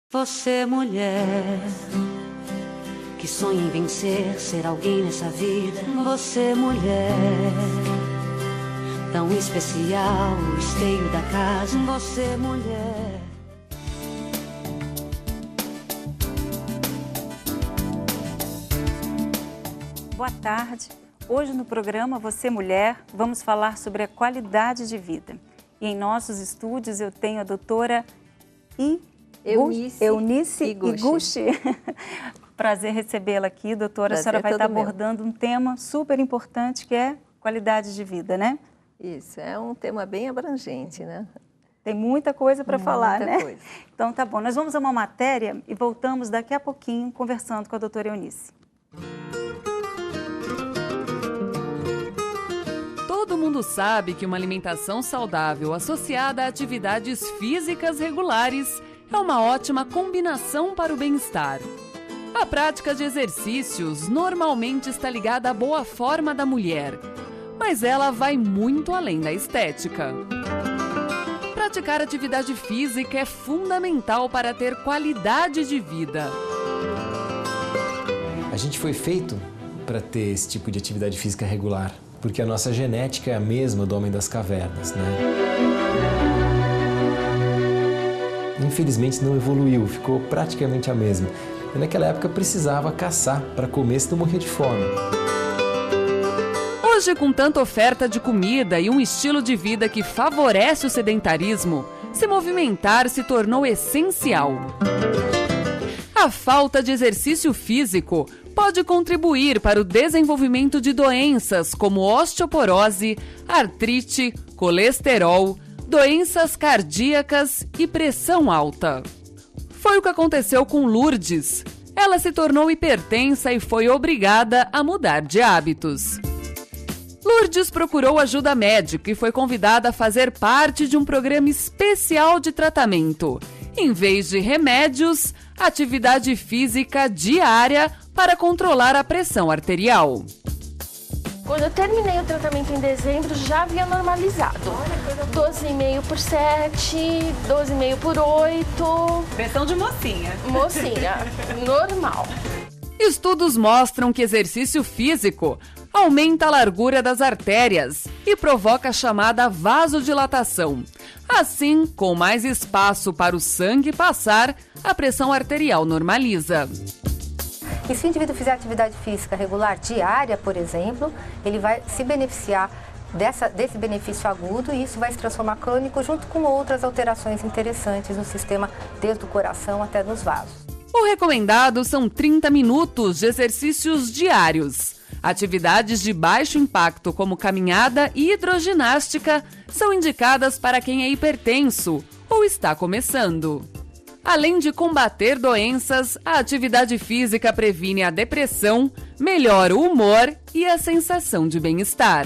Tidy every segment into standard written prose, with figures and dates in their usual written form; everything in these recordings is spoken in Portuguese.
Você, mulher, que sonha em vencer, ser alguém nessa vida. Você, mulher, tão especial, o esteio da casa. Você, mulher. Boa tarde. Hoje no programa Você, Mulher, vamos falar sobre a qualidade de vida. E em nossos estúdios eu tenho a doutora Eunice Iguchi. Prazer recebê-la aqui, doutora. A senhora vai estar abordando um tema super importante que é qualidade de vida, né? Isso, é um tema bem abrangente, né? Tem muita coisa para falar, né? Coisa. Então tá bom, nós vamos a uma matéria e voltamos daqui a pouquinho conversando com a doutora Eunice. Todo mundo sabe que uma alimentação saudável associada a atividades físicas regulares é uma ótima combinação para o bem-estar. A prática de exercícios normalmente está ligada à boa forma da mulher, mas ela vai muito além da estética. Praticar atividade física é fundamental para ter qualidade de vida. A gente foi feito para ter esse tipo de atividade física regular, porque a nossa genética é a mesma do homem das cavernas, né? Infelizmente não evoluiu, ficou praticamente a mesma. E naquela época precisava caçar para comer, senão morrer de fome. Hoje, com tanta oferta de comida e um estilo de vida que favorece o sedentarismo, se movimentar se tornou essencial. A falta de exercício físico pode contribuir para o desenvolvimento de doenças como osteoporose, artrite, colesterol, doenças cardíacas e pressão alta. Foi o que aconteceu com Lourdes. Ela se tornou hipertensa e foi obrigada a mudar de hábitos. Lourdes procurou ajuda médica e foi convidada a fazer parte de um programa especial de tratamento. Em vez de remédios, atividade física diária para controlar a pressão arterial. Quando eu terminei o tratamento em dezembro, já havia normalizado. 12,5 por 7, 12,5 por 8. Pressão de mocinha. Mocinha, normal. Estudos mostram que exercício físico aumenta a largura das artérias e provoca a chamada vasodilatação. Assim, com mais espaço para o sangue passar, a pressão arterial normaliza. E se o indivíduo fizer atividade física regular diária, por exemplo, ele vai se beneficiar desse benefício agudo e isso vai se transformar crônico junto com outras alterações interessantes no sistema, desde o coração até nos vasos. O recomendado são 30 minutos de exercícios diários. Atividades de baixo impacto, como caminhada e hidroginástica, são indicadas para quem é hipertenso ou está começando. Além de combater doenças, a atividade física previne a depressão, melhora o humor e a sensação de bem-estar.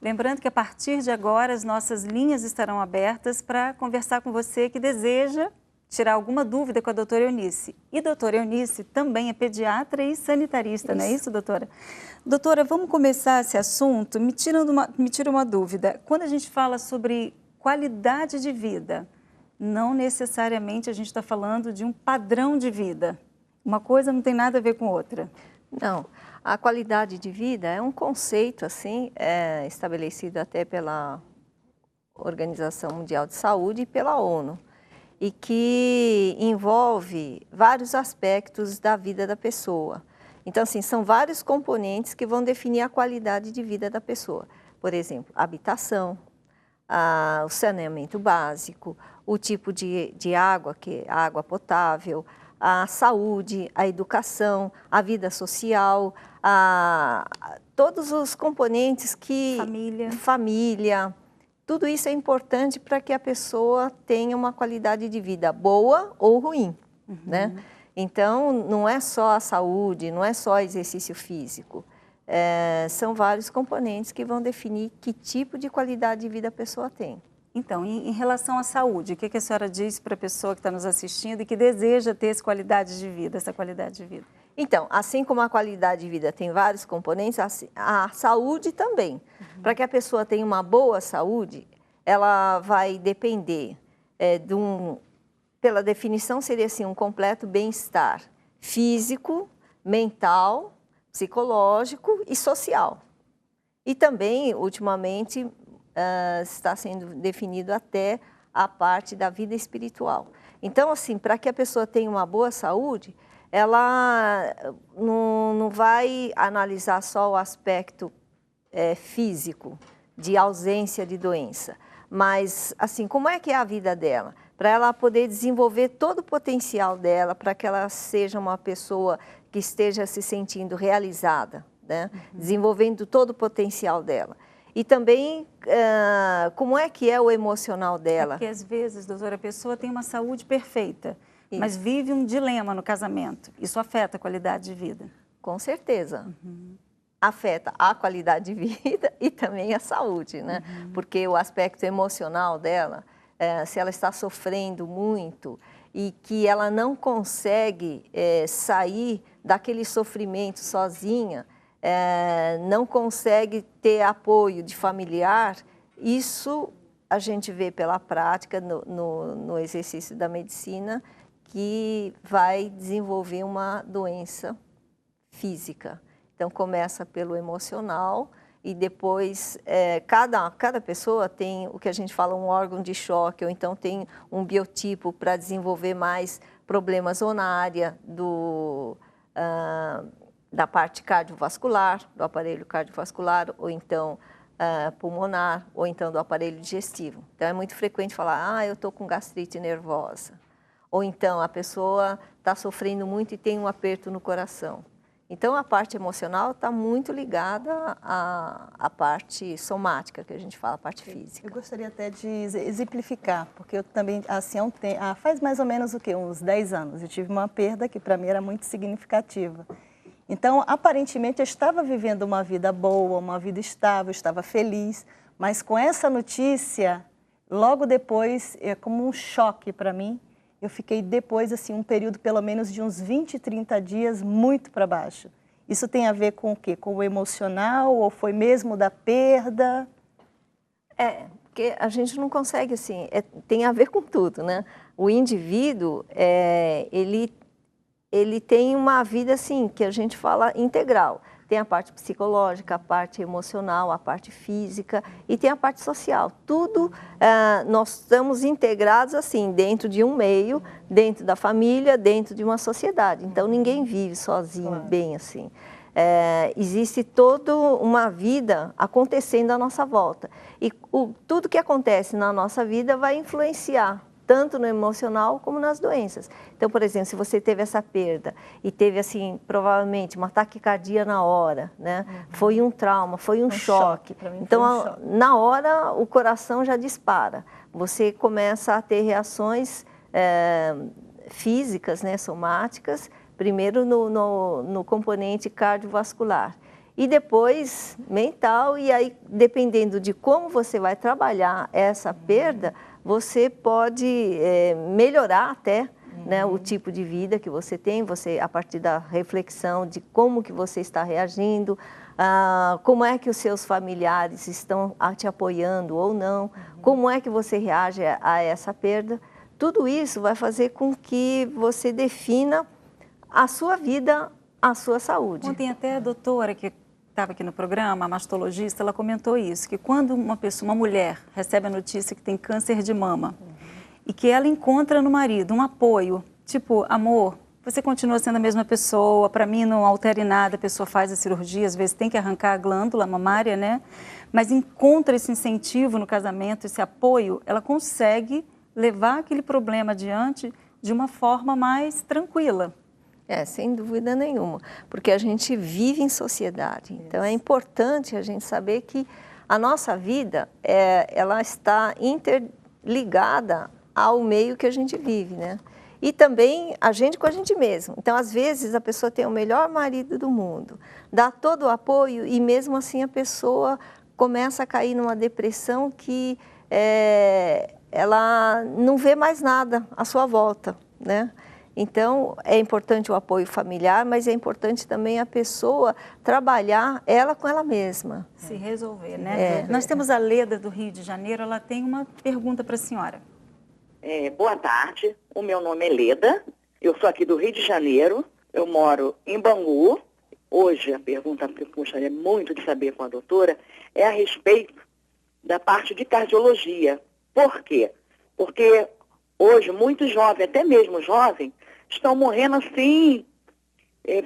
Lembrando que a partir de agora as nossas linhas estarão abertas para conversar com você que deseja tirar alguma dúvida com a doutora Eunice. E doutora Eunice também é pediatra e sanitarista, não é isso, doutora? Doutora, vamos começar esse assunto. Me tira uma dúvida. Quando a gente fala sobre qualidade de vida, não necessariamente a gente está falando de um padrão de vida. Uma coisa não tem nada a ver com outra. Não, a qualidade de vida é um conceito assim, estabelecido até pela Organização Mundial de Saúde e pela ONU, e que envolve vários aspectos da vida da pessoa. Então, assim, são vários componentes que vão definir a qualidade de vida da pessoa. Por exemplo, habitação, o saneamento básico, o tipo de água, que é a água potável, a saúde, a educação, a vida social, todos os componentes que... Família. Tudo isso é importante para que a pessoa tenha uma qualidade de vida boa ou ruim, né? Então, não é só a saúde, não é só exercício físico. São vários componentes que vão definir que tipo de qualidade de vida a pessoa tem. Então, em relação à saúde, o que a senhora diz para a pessoa que está nos assistindo e que deseja ter essa qualidade de vida, Então, assim como a qualidade de vida tem vários componentes, a saúde também. Para que a pessoa tenha uma boa saúde, ela vai depender pela definição seria assim, um completo bem-estar físico, mental, psicológico e social. E também, ultimamente, está sendo definido até a parte da vida espiritual. Então, assim, para que a pessoa tenha uma boa saúde, ela não vai analisar só o aspecto físico, de ausência de doença, mas, assim, como é que é a vida dela? Para ela poder desenvolver todo o potencial dela, para que ela seja uma pessoa que esteja se sentindo realizada, né? Desenvolvendo todo o potencial dela. E também, como é que é o emocional dela? Porque às vezes, doutora, a pessoa tem uma saúde perfeita, mas vive um dilema no casamento. Isso afeta a qualidade de vida? Com certeza. Afeta a qualidade de vida e também a saúde, né? Porque o aspecto emocional dela, se ela está sofrendo muito e que ela não consegue sair daquele sofrimento sozinha, não consegue ter apoio de familiar, isso a gente vê pela prática no exercício da medicina, que vai desenvolver uma doença física. Então, começa pelo emocional e depois cada pessoa tem o que a gente fala um órgão de choque, ou então tem um biotipo para desenvolver mais problemas ou na área da parte cardiovascular, do aparelho cardiovascular, ou então pulmonar, ou então do aparelho digestivo. Então, é muito frequente falar, eu estou com gastrite nervosa. Ou então, a pessoa está sofrendo muito e tem um aperto no coração. Então, a parte emocional está muito ligada à parte somática, que a gente fala, a parte física. Eu gostaria até de exemplificar, porque eu também, assim, faz mais ou menos o quê? Uns 10 anos, eu tive uma perda que para mim era muito significativa. Então, aparentemente, eu estava vivendo uma vida boa, uma vida estável, estava feliz, mas com essa notícia, logo depois, é como um choque para mim. Eu fiquei depois, assim, um período pelo menos de uns 20, 30 dias muito para baixo. Isso tem a ver com o quê? Com o emocional ou foi mesmo da perda? Porque a gente não consegue, assim, tem a ver com tudo, né? O indivíduo, ele tem uma vida, assim, que a gente fala integral. Tem a parte psicológica, a parte emocional, a parte física e tem a parte social. Tudo nós estamos integrados assim dentro de um meio, dentro da família, dentro de uma sociedade. Então ninguém vive sozinho bem assim. Existe toda uma vida acontecendo à nossa volta e tudo que acontece na nossa vida vai influenciar tanto no emocional como nas doenças. Então, por exemplo, se você teve essa perda e teve, assim, provavelmente uma taquicardia na hora, né? Foi um trauma, foi um choque. Então, na hora, o coração já dispara. Você começa a ter reações físicas, né, somáticas, primeiro no componente cardiovascular. E depois mental, e aí, dependendo de como você vai trabalhar essa perda, você pode melhorar até né, o tipo de vida que você tem, a partir da reflexão de como que você está reagindo, como é que os seus familiares estão te apoiando ou não, como é que você reage a essa perda. Tudo isso vai fazer com que você defina a sua vida, a sua saúde. Ontem até a doutora que estava aqui no programa, a mastologista, ela comentou isso, que quando uma mulher recebe a notícia que tem câncer de mama e que ela encontra no marido um apoio, tipo, amor, você continua sendo a mesma pessoa, para mim não altera em nada, a pessoa faz a cirurgia, às vezes tem que arrancar a glândula mamária, né? Mas encontra esse incentivo no casamento, esse apoio, ela consegue levar aquele problema adiante de uma forma mais tranquila. Sem dúvida nenhuma, porque a gente vive em sociedade, então é importante a gente saber que a nossa vida, ela está interligada ao meio que a gente vive, né? E também a gente com a gente mesmo. Então, às vezes, a pessoa tem o melhor marido do mundo, dá todo o apoio e mesmo assim a pessoa começa a cair numa depressão que ela não vê mais nada à sua volta, né? Então, é importante o apoio familiar, mas é importante também a pessoa trabalhar ela com ela mesma. Se resolver, né? Nós temos a Leda do Rio de Janeiro, ela tem uma pergunta para a senhora. Boa tarde, o meu nome é Leda, eu sou aqui do Rio de Janeiro, eu moro em Bangu. Hoje a pergunta que eu gostaria muito de saber com a doutora é a respeito da parte de cardiologia. Por quê? Porque hoje muitos jovens, até mesmo jovens, estão morrendo assim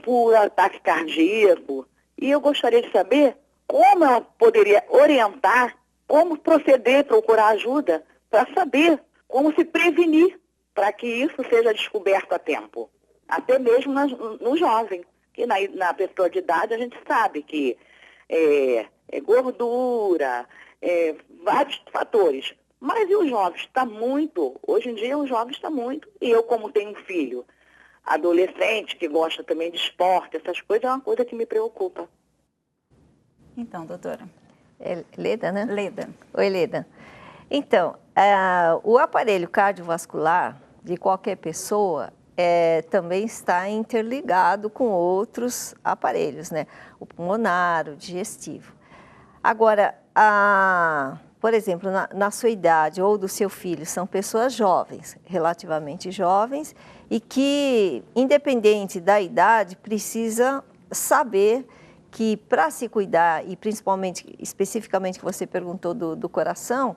por ataque cardíaco. E eu gostaria de saber como ela poderia orientar, como proceder, procurar ajuda para saber como se prevenir para que isso seja descoberto a tempo. Até mesmo no jovem, que na pessoa de idade a gente sabe que é gordura, vários fatores. Mas e o jovem está muito, hoje em dia o jovem está muito, e eu como tenho um filho adolescente que gosta também de esporte, essas coisas, é uma coisa que me preocupa. Então, doutora. É Leda, né? Leda. Oi, Leda. Então, o aparelho cardiovascular de qualquer pessoa também está interligado com outros aparelhos, né? O pulmonar, o digestivo. Agora, por exemplo, na sua idade ou do seu filho, são pessoas jovens, relativamente jovens, e que, independente da idade, precisa saber que para se cuidar, e principalmente, especificamente que você perguntou do coração,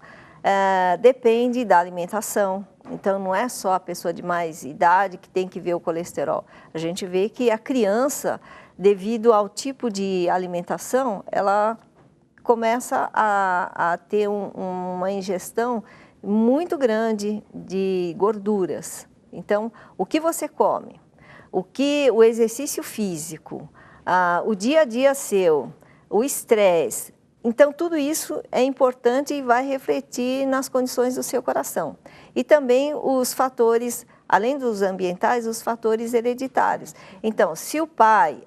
depende da alimentação. Então, não é só a pessoa de mais idade que tem que ver o colesterol. A gente vê que a criança, devido ao tipo de alimentação, ela começa a ter uma ingestão muito grande de gorduras. Então, o que você come, o exercício físico, o dia a dia seu, o estresse, então tudo isso é importante e vai refletir nas condições do seu coração. E também os fatores, além dos ambientais, os fatores hereditários. Então, se o pai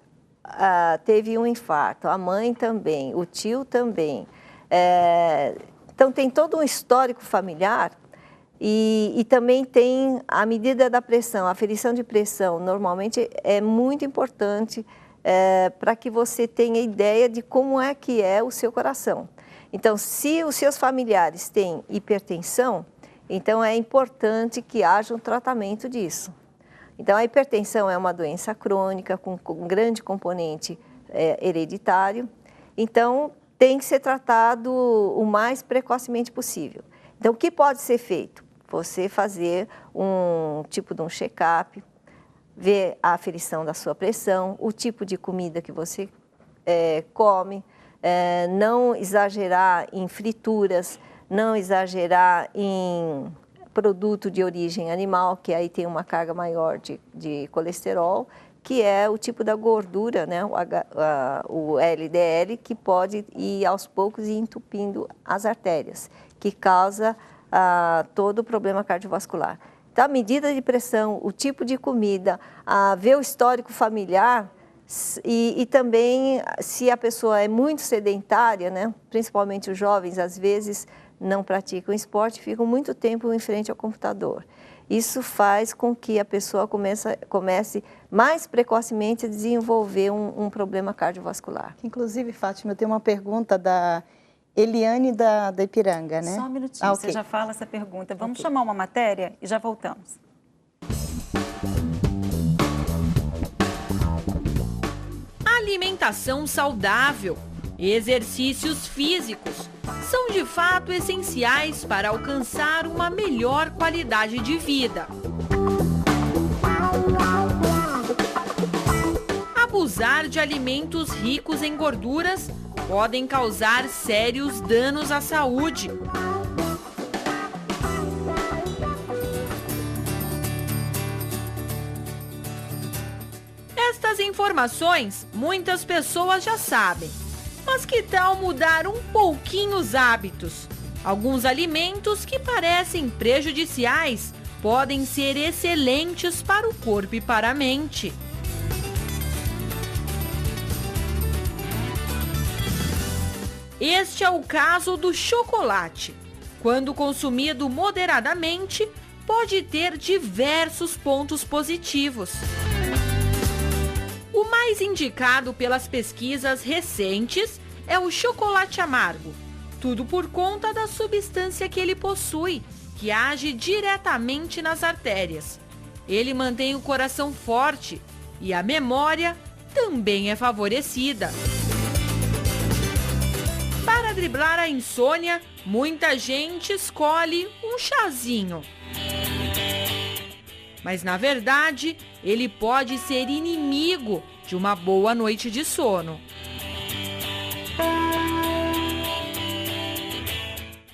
teve um infarto, a mãe também, o tio também, então tem todo um histórico familiar. E também tem a medida da pressão, a aferição de pressão, normalmente é muito importante para que você tenha ideia de como é que é o seu coração. Então, se os seus familiares têm hipertensão, então é importante que haja um tratamento disso. Então, a hipertensão é uma doença crônica com um grande componente hereditário, então tem que ser tratado o mais precocemente possível. Então, o que pode ser feito? Você fazer um tipo de um check-up, ver a aferição da sua pressão, o tipo de comida que você come, não exagerar em frituras, não exagerar em produto de origem animal, que aí tem uma carga maior de colesterol, que é o tipo da gordura, né, o LDL, que pode ir aos poucos e entupindo as artérias, que causa todo o problema cardiovascular. Então, a medida de pressão, o tipo de comida, ver o histórico familiar e também se a pessoa é muito sedentária, né, principalmente os jovens, às vezes não praticam esporte, ficam muito tempo em frente ao computador. Isso faz com que a pessoa comece mais precocemente a desenvolver um problema cardiovascular. Inclusive, Fátima, eu tenho uma pergunta da Eliane da Ipiranga, né? Só um minutinho, okay. Você já fala essa pergunta. Vamos chamar uma matéria e já voltamos. Alimentação saudável, exercícios físicos são de fato essenciais para alcançar uma melhor qualidade de vida. Abusar de alimentos ricos em gorduras podem causar sérios danos à saúde. Estas informações muitas pessoas já sabem, mas que tal mudar um pouquinho os hábitos? Alguns alimentos que parecem prejudiciais podem ser excelentes para o corpo e para a mente. Este é o caso do chocolate. Quando consumido moderadamente, pode ter diversos pontos positivos. O mais indicado pelas pesquisas recentes é o chocolate amargo, tudo por conta da substância que ele possui, que age diretamente nas artérias. Ele mantém o coração forte e a memória também é favorecida. Para driblar a insônia, muita gente escolhe um chazinho. Mas, na verdade, ele pode ser inimigo de uma boa noite de sono.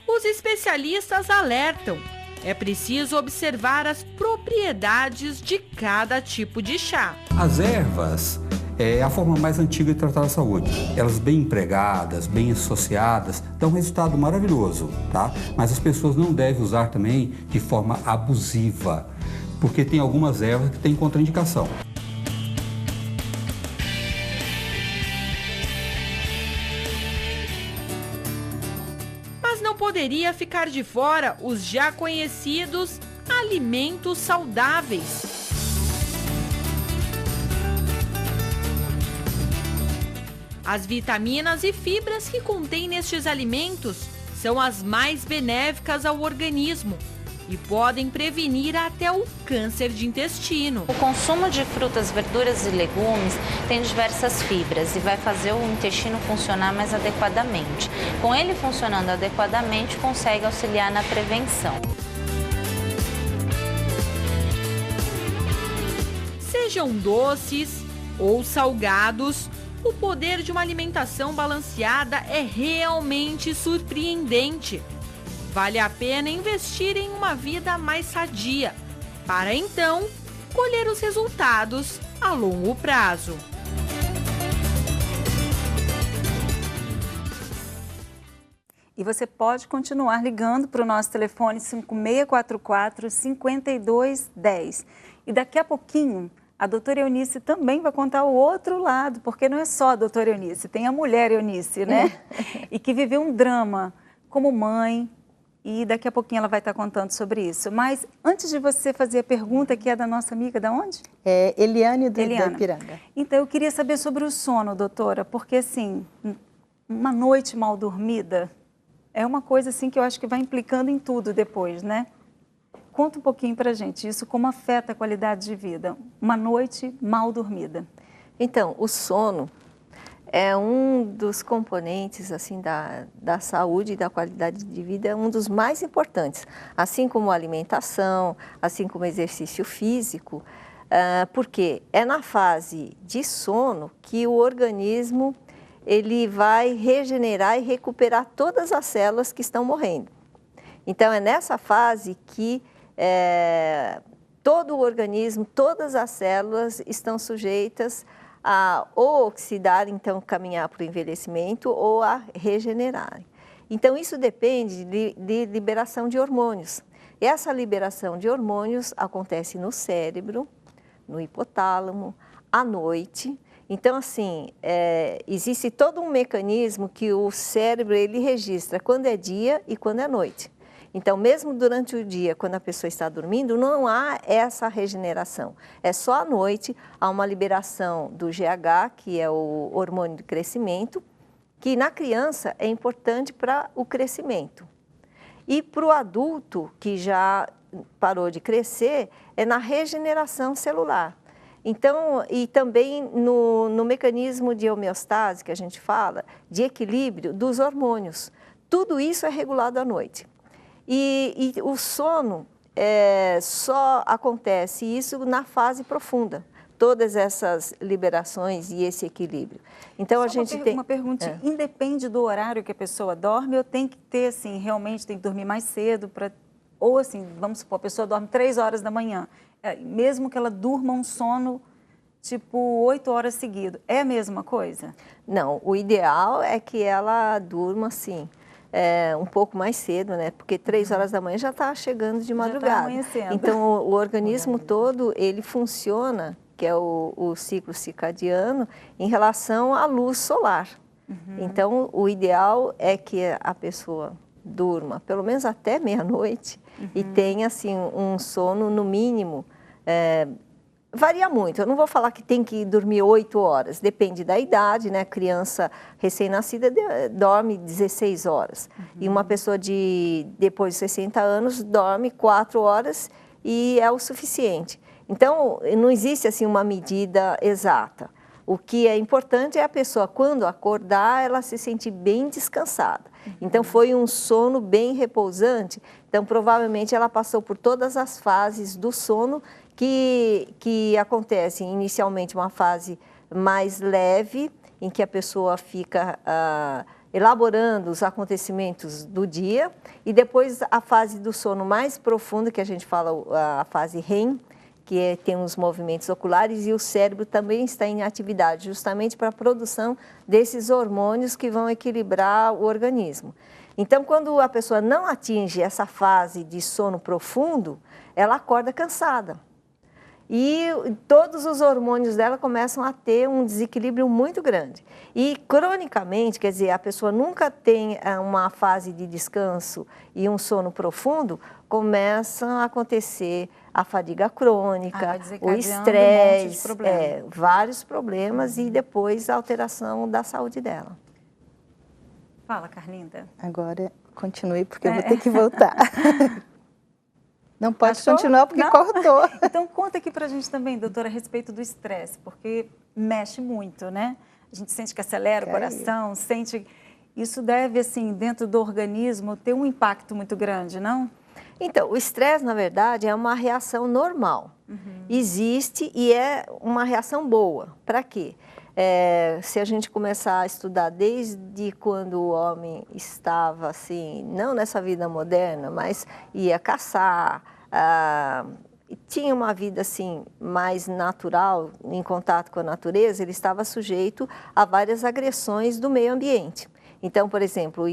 Os especialistas alertam: é preciso observar as propriedades de cada tipo de chá. As ervas é a forma mais antiga de tratar a saúde. Elas bem empregadas, bem associadas, dão um resultado maravilhoso, tá? Mas as pessoas não devem usar também de forma abusiva, porque tem algumas ervas que têm contraindicação. Mas não poderia ficar de fora os já conhecidos alimentos saudáveis. As vitaminas e fibras que contém nestes alimentos são as mais benéficas ao organismo e podem prevenir até o câncer de intestino. O consumo de frutas, verduras e legumes tem diversas fibras e vai fazer o intestino funcionar mais adequadamente. Com ele funcionando adequadamente, consegue auxiliar na prevenção. Sejam doces ou salgados, o poder de uma alimentação balanceada é realmente surpreendente. Vale a pena investir em uma vida mais sadia, para então colher os resultados a longo prazo. E você pode continuar ligando para o nosso telefone 5644-5210. E daqui a pouquinho, a doutora Eunice também vai contar o outro lado, porque não é só a doutora Eunice, tem a mulher Eunice, né? E que viveu um drama como mãe, e daqui a pouquinho ela vai estar contando sobre isso. Mas antes de você fazer a pergunta, que é da nossa amiga, da onde? É Eliane da Ipiranga. Então, eu queria saber sobre o sono, doutora, porque assim, uma noite mal dormida é uma coisa assim que eu acho que vai implicando em tudo depois, né? Conta um pouquinho pra gente isso, como afeta a qualidade de vida, uma noite mal dormida. Então, o sono é um dos componentes assim, da saúde e da qualidade de vida, é um dos mais importantes, assim como a alimentação, assim como o exercício físico, porque é na fase de sono que o organismo ele vai regenerar e recuperar todas as células que estão morrendo. Então, é nessa fase que todo o organismo, todas as células estão sujeitas a ou oxidar, então caminhar para o envelhecimento, ou a regenerar. Então, isso depende de liberação de hormônios. Essa liberação de hormônios acontece no cérebro, no hipotálamo, à noite. Então, assim, existe todo um mecanismo que o cérebro ele registra quando é dia e quando é noite. Então, mesmo durante o dia, quando a pessoa está dormindo, não há essa regeneração. É só à noite, há uma liberação do GH, que é o hormônio de crescimento, que na criança é importante para o crescimento. E para o adulto, que já parou de crescer, é na regeneração celular. Então, e também no mecanismo de homeostase, que a gente fala, de equilíbrio dos hormônios. Tudo isso é regulado à noite. E o sono só acontece isso na fase profunda, todas essas liberações e esse equilíbrio. Então só a gente tem uma pergunta, independe do horário que a pessoa dorme, ou tem que ter assim, realmente tem que dormir mais cedo para, ou assim, vamos supor, a pessoa dorme 3 horas da manhã, mesmo que ela durma um sono tipo 8 horas seguido, é a mesma coisa? Não, o ideal é que ela durma assim, um pouco mais cedo, né? Porque 3 horas da manhã já está chegando de madrugada. Já tá amanhecendo. Então, o organismo todo, ele funciona, que é o ciclo circadiano, em relação à luz solar. Então, o ideal é que a pessoa durma pelo menos até meia-noite e tenha, assim, um sono, no mínimo, Varia muito, eu não vou falar que tem que dormir 8 horas, depende da idade, né? Criança recém-nascida dorme 16 horas. E uma pessoa depois de 60 anos dorme 4 horas e é o suficiente. Então, não existe assim uma medida exata. O que é importante é a pessoa, quando acordar, ela se sentir bem descansada. Então, foi um sono bem repousante, então provavelmente ela passou por todas as fases do sono que acontece inicialmente uma fase mais leve, em que a pessoa fica elaborando os acontecimentos do dia, e depois a fase do sono mais profundo, que a gente fala a fase REM, que tem os movimentos oculares, e o cérebro também está em atividade, justamente para a produção desses hormônios que vão equilibrar o organismo. Então, quando a pessoa não atinge essa fase de sono profundo, ela acorda cansada. E todos os hormônios dela começam a ter um desequilíbrio muito grande. E cronicamente, quer dizer, a pessoa nunca tem uma fase de descanso e um sono profundo, começam a acontecer a fadiga crônica, o estresse, vários problemas e depois a alteração da saúde dela. Fala, Carlinda. Agora continue, porque eu vou ter que voltar. Não pode continuar porque cortou. Então, conta aqui pra gente também, doutora, a respeito do estresse, porque mexe muito, né? A gente sente que acelera o coração, sente... Isso deve, assim, dentro do organismo, ter um impacto muito grande, não? Então, o estresse, na verdade, é uma reação normal. Existe e é uma reação boa. Para quê? Se a gente começar a estudar desde quando o homem estava, assim, não nessa vida moderna, mas ia caçar, tinha uma vida, assim, mais natural, em contato com a natureza, ele estava sujeito a várias agressões do meio ambiente. Então, por exemplo,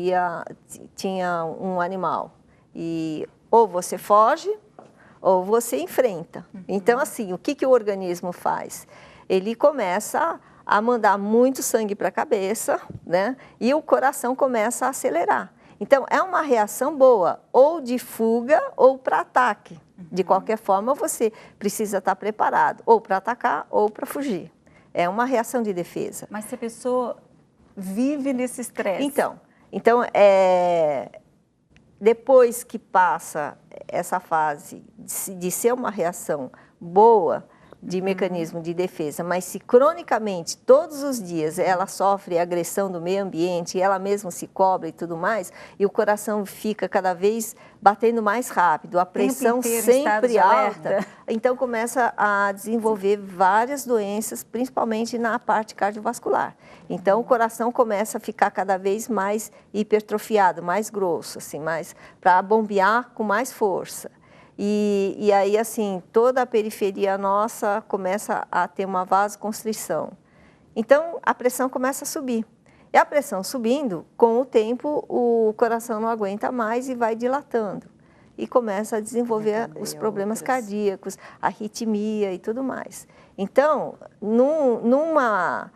tinha um animal e ou você foge ou você enfrenta. Então, assim, o que o organismo faz? Ele começa a mandar muito sangue para a cabeça, né? E o coração começa a acelerar. Então, é uma reação boa, ou de fuga ou para ataque. De qualquer forma, você precisa estar preparado, ou para atacar ou para fugir. É uma reação de defesa. Mas se a pessoa vive nesse estresse... Então depois que passa essa fase de ser uma reação boa, de mecanismo de defesa, mas se cronicamente, todos os dias, ela sofre agressão do meio ambiente, e ela mesma se cobra e tudo mais, e o coração fica cada vez batendo mais rápido, a pressão sempre alta, então começa a desenvolver várias doenças, principalmente na parte cardiovascular. Então o coração começa a ficar cada vez mais hipertrofiado, mais grosso, assim, mais para bombear com mais força. E aí, assim, toda a periferia nossa começa a ter uma vasoconstrição. Então, a pressão começa a subir. E a pressão subindo, com o tempo, o coração não aguenta mais e vai dilatando. E começa a desenvolver os problemas cardíacos, arritmia e tudo mais. Então, numa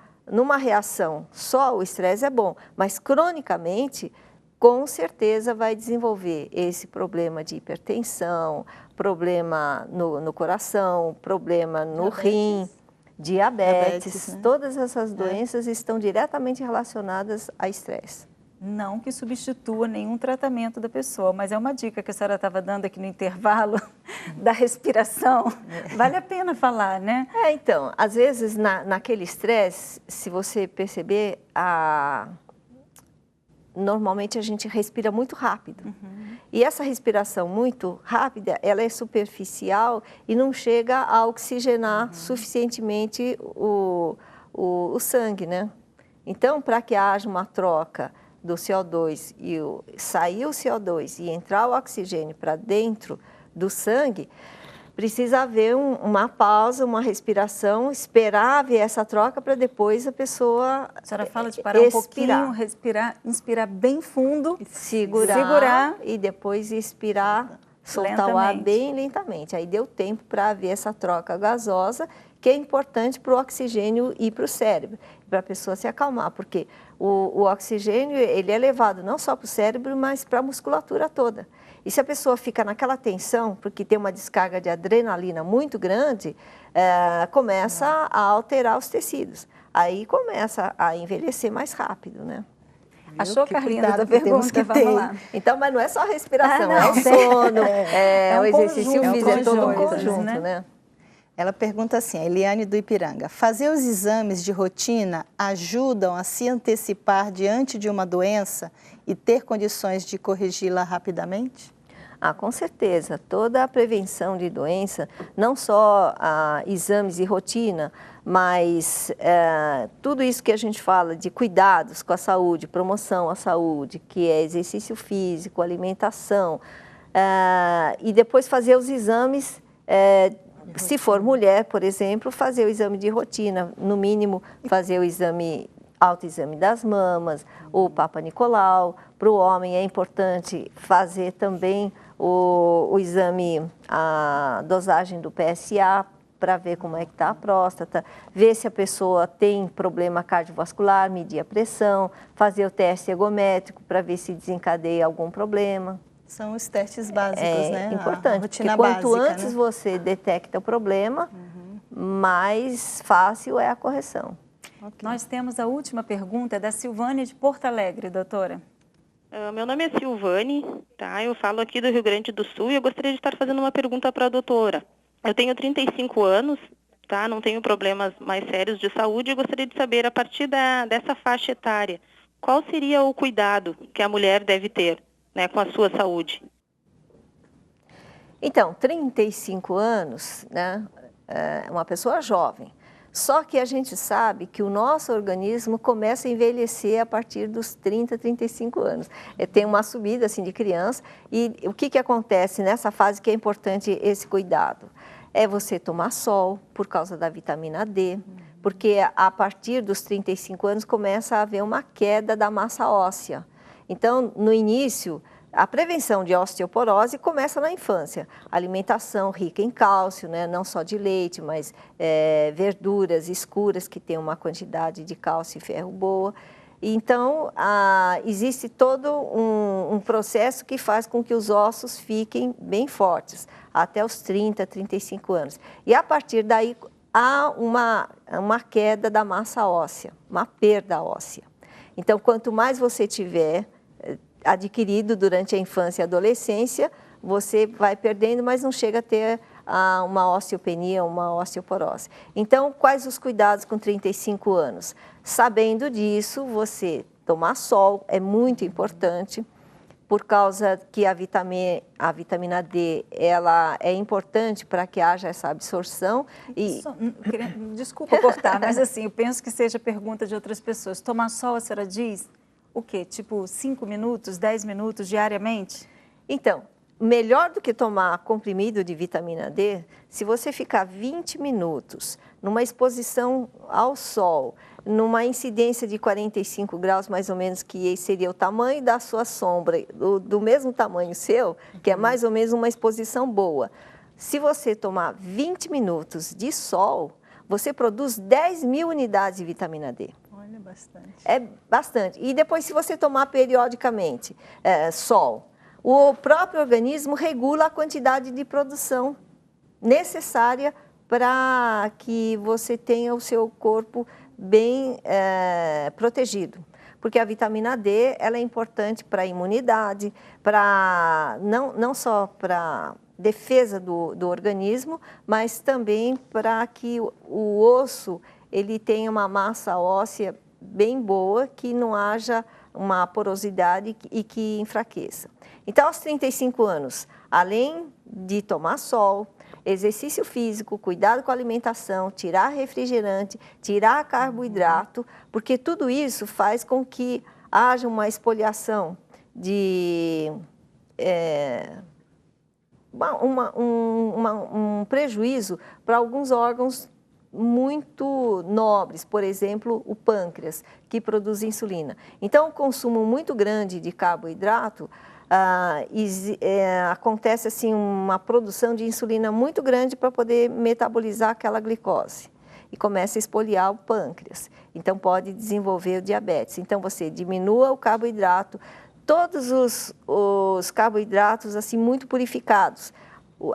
reação, só o estresse é bom, mas cronicamente... com certeza vai desenvolver esse problema de hipertensão, problema no coração, problema no rim, diabetes. Todas essas doenças estão diretamente relacionadas a estresse. Não que substitua nenhum tratamento da pessoa, mas é uma dica que a senhora estava dando aqui no intervalo da respiração. Vale a pena falar, né? Então, às vezes naquele estresse, se você perceber, normalmente a gente respira muito rápido. E essa respiração muito rápida, ela é superficial e não chega a oxigenar suficientemente o sangue, né? Então, para que haja uma troca do CO2 e sair o CO2 e entrar o oxigênio para dentro do sangue, precisa haver uma pausa, uma respiração, esperar haver essa troca para depois a pessoa A senhora fala de parar um pouquinho, respirar, inspirar bem fundo, segurar e depois expirar, soltar o ar bem lentamente. Aí deu tempo para haver essa troca gasosa, que é importante para o oxigênio ir para o cérebro, para a pessoa se acalmar, porque o oxigênio ele é levado não só para o cérebro, mas para a musculatura toda. E se a pessoa fica naquela tensão, porque tem uma descarga de adrenalina muito grande, começa a alterar os tecidos. Aí começa a envelhecer mais rápido, né? Achou, Carlinhos, da pergunta? Vamos lá. Então, mas não é só a respiração, é o sono, o exercício físico, é todo um conjunto, né? Ela pergunta assim, a Eliane do Ipiranga, fazer os exames de rotina ajudam a se antecipar diante de uma doença e ter condições de corrigi-la rapidamente? Com certeza. Toda a prevenção de doença, não só exames de rotina, mas tudo isso que a gente fala de cuidados com a saúde, promoção à saúde, que é exercício físico, alimentação, e depois fazer os exames, se for mulher, por exemplo, fazer o exame de rotina, no mínimo fazer o autoexame das mamas, o Papa Nicolau. Para o homem é importante fazer também o exame, a dosagem do PSA, para ver como é que está a próstata, ver se a pessoa tem problema cardiovascular, medir a pressão, fazer o teste ergométrico para ver se desencadeia algum problema. São os testes básicos, né? É importante, porque quanto antes você detecta o problema, mais fácil é a correção. Okay. Nós temos a última pergunta da Silvane de Porto Alegre, doutora. Meu nome é Silvane, tá? Eu falo aqui do Rio Grande do Sul e eu gostaria de estar fazendo uma pergunta para a doutora. Eu tenho 35 anos, tá? Não tenho problemas mais sérios de saúde e gostaria de saber, a partir dessa faixa etária, qual seria o cuidado que a mulher deve ter, né, com a sua saúde? Então, 35 anos, né, é uma pessoa jovem. Só que a gente sabe que o nosso organismo começa a envelhecer a partir dos 30, 35 anos. Tem uma subida assim de criança e o que acontece nessa fase que é importante esse cuidado? É você tomar sol por causa da vitamina D, porque a partir dos 35 anos começa a haver uma queda da massa óssea. Então, no início, a prevenção de osteoporose começa na infância. Alimentação rica em cálcio, né? Não só de leite, mas verduras escuras que têm uma quantidade de cálcio e ferro boa. Então, existe todo um processo que faz com que os ossos fiquem bem fortes, até os 30, 35 anos. E a partir daí, há uma queda da massa óssea, uma perda óssea. Então, quanto mais você tiver adquirido durante a infância e adolescência, você vai perdendo, mas não chega a ter uma osteopenia, uma osteoporose. Então, quais os cuidados com 35 anos? Sabendo disso, você tomar sol é muito importante, por causa que a vitamina D ela é importante para que haja essa absorção. Desculpa cortar, mas assim, eu penso que seja pergunta de outras pessoas. Tomar sol, a senhora diz, o quê? Tipo 5 minutos, 10 minutos diariamente? Então, melhor do que tomar comprimido de vitamina D, se você ficar 20 minutos numa exposição ao sol, numa incidência de 45 graus, mais ou menos, que seria o tamanho da sua sombra, do mesmo tamanho seu, que é mais ou menos uma exposição boa. Se você tomar 20 minutos de sol, você produz 10.000 unidades de vitamina D. Olha, bastante. É bastante. E depois, se você tomar periodicamente sol, o próprio organismo regula a quantidade de produção necessária para que você tenha o seu corpo bem protegido. Porque a vitamina D ela é importante para a imunidade, não só para defesa do organismo, mas também para que o osso ele tenha uma massa óssea bem boa, que não haja uma porosidade e que enfraqueça. Então, aos 35 anos, além de tomar sol, exercício físico, cuidado com a alimentação, tirar refrigerante, tirar carboidrato, porque tudo isso faz com que haja uma espoliação de um prejuízo para alguns órgãos muito nobres, por exemplo, o pâncreas, que produz insulina. Então, o consumo muito grande de carboidrato acontece assim uma produção de insulina muito grande para poder metabolizar aquela glicose e começa a espoliar o pâncreas. Então, pode desenvolver o diabetes. Então, você diminua o carboidrato, todos os carboidratos assim muito purificados.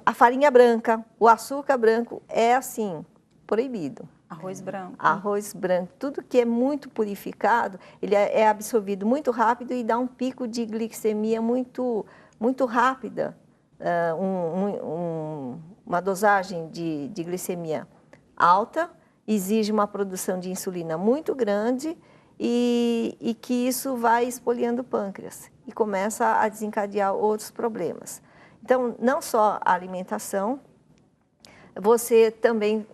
A farinha branca, o açúcar branco é assim, proibido. Arroz branco. Arroz branco. Tudo que é muito purificado, ele é absorvido muito rápido e dá um pico de glicemia muito rápida. Uma dosagem de glicemia alta, exige uma produção de insulina muito grande e que isso vai espoliando o pâncreas e começa a desencadear outros problemas. Então, não só a alimentação, você também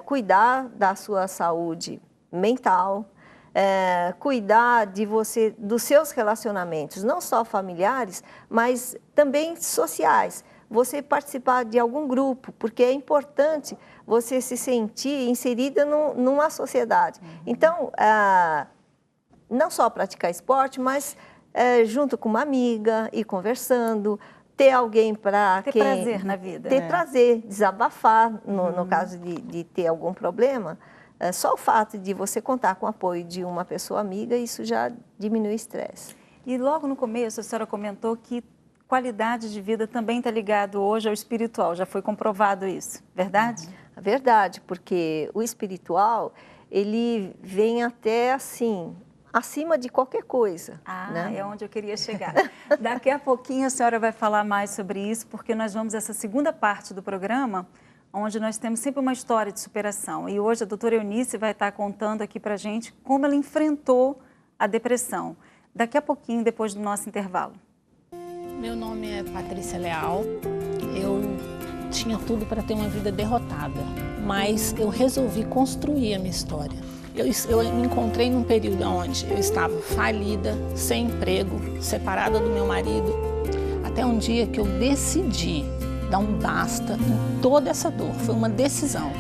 cuidar da sua saúde mental, cuidar dos seus relacionamentos, não só familiares, mas também sociais. Você participar de algum grupo, porque é importante você se sentir inserida numa sociedade. Então, não só praticar esporte, mas junto com uma amiga, ir conversando, ter alguém para ter prazer na vida. Ter prazer, desabafar, no caso de ter algum problema. Só o fato de você contar com o apoio de uma pessoa amiga, isso já diminui o estresse. E logo no começo, a senhora comentou que qualidade de vida também está ligado hoje ao espiritual. Já foi comprovado isso, verdade? Verdade, porque o espiritual, ele vem até assim, acima de qualquer coisa. Né? É onde eu queria chegar. Daqui a pouquinho a senhora vai falar mais sobre isso, porque nós vamos essa segunda parte do programa, onde nós temos sempre uma história de superação. E hoje a doutora Eunice vai estar contando aqui para a gente como ela enfrentou a depressão. Daqui a pouquinho, depois do nosso intervalo. Meu nome é Patrícia Leal. Eu tinha tudo para ter uma vida derrotada, mas eu resolvi construir a minha história. Eu me encontrei num período onde eu estava falida, sem emprego, separada do meu marido, até um dia que eu decidi dar um basta em toda essa dor. Foi uma decisão.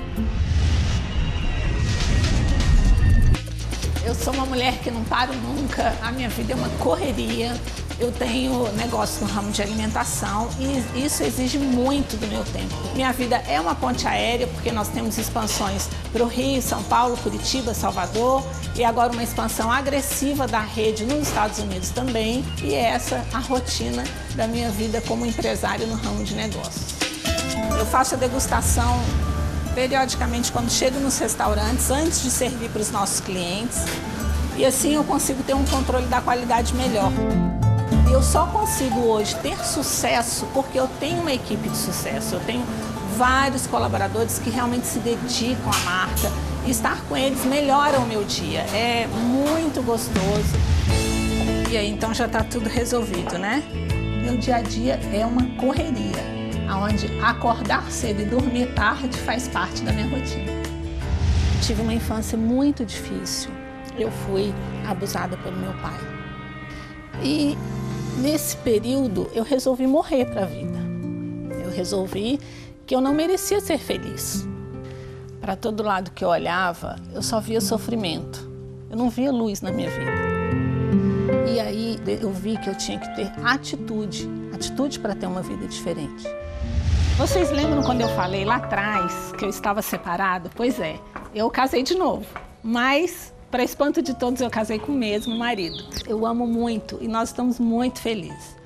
Eu sou uma mulher que não paro nunca, a minha vida é uma correria. Eu tenho negócio no ramo de alimentação e isso exige muito do meu tempo. Minha vida é uma ponte aérea porque nós temos expansões para o Rio, São Paulo, Curitiba, Salvador e agora uma expansão agressiva da rede nos Estados Unidos também. E essa é a rotina da minha vida como empresária no ramo de negócios. Eu faço a degustação periodicamente quando chego nos restaurantes, antes de servir para os nossos clientes. E assim eu consigo ter um controle da qualidade melhor. Eu só consigo hoje ter sucesso porque eu tenho uma equipe de sucesso. Eu tenho vários colaboradores que realmente se dedicam à marca. E estar com eles melhora o meu dia. É muito gostoso. E aí, então já está tudo resolvido, né? Meu dia a dia é uma correria, onde acordar cedo e dormir tarde faz parte da minha rotina. Tive uma infância muito difícil. Eu fui abusada pelo meu pai. E nesse período, eu resolvi morrer para a vida. Eu resolvi que eu não merecia ser feliz. Para todo lado que eu olhava, eu só via sofrimento. Eu não via luz na minha vida. E aí eu vi que eu tinha que ter atitude para ter uma vida diferente. Vocês lembram quando eu falei lá atrás que eu estava separada? Pois é, eu casei de novo, mas para espanto de todos, eu casei com o mesmo marido. Eu amo muito e nós estamos muito felizes.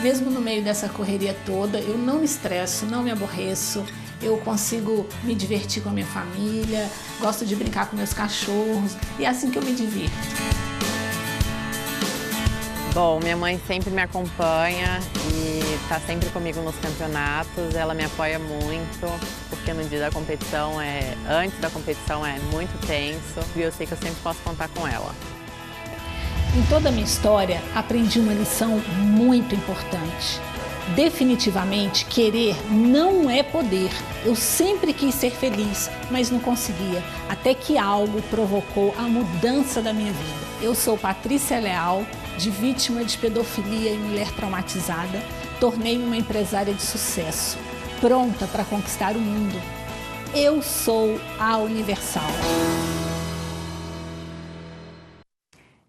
Mesmo no meio dessa correria toda, eu não me estresso, não me aborreço. Eu consigo me divertir com a minha família, gosto de brincar com meus cachorros e é assim que eu me divirto. Bom, minha mãe sempre me acompanha e está sempre comigo nos campeonatos. Ela me apoia muito, porque no dia da competição, antes da competição, é muito tenso e eu sei que eu sempre posso contar com ela. Em toda a minha história, aprendi uma lição muito importante. Definitivamente, querer não é poder. Eu sempre quis ser feliz, mas não conseguia, até que algo provocou a mudança da minha vida. Eu sou Patrícia Leal, de vítima de pedofilia e mulher traumatizada, tornei-me uma empresária de sucesso, pronta para conquistar o mundo. Eu sou a Universal.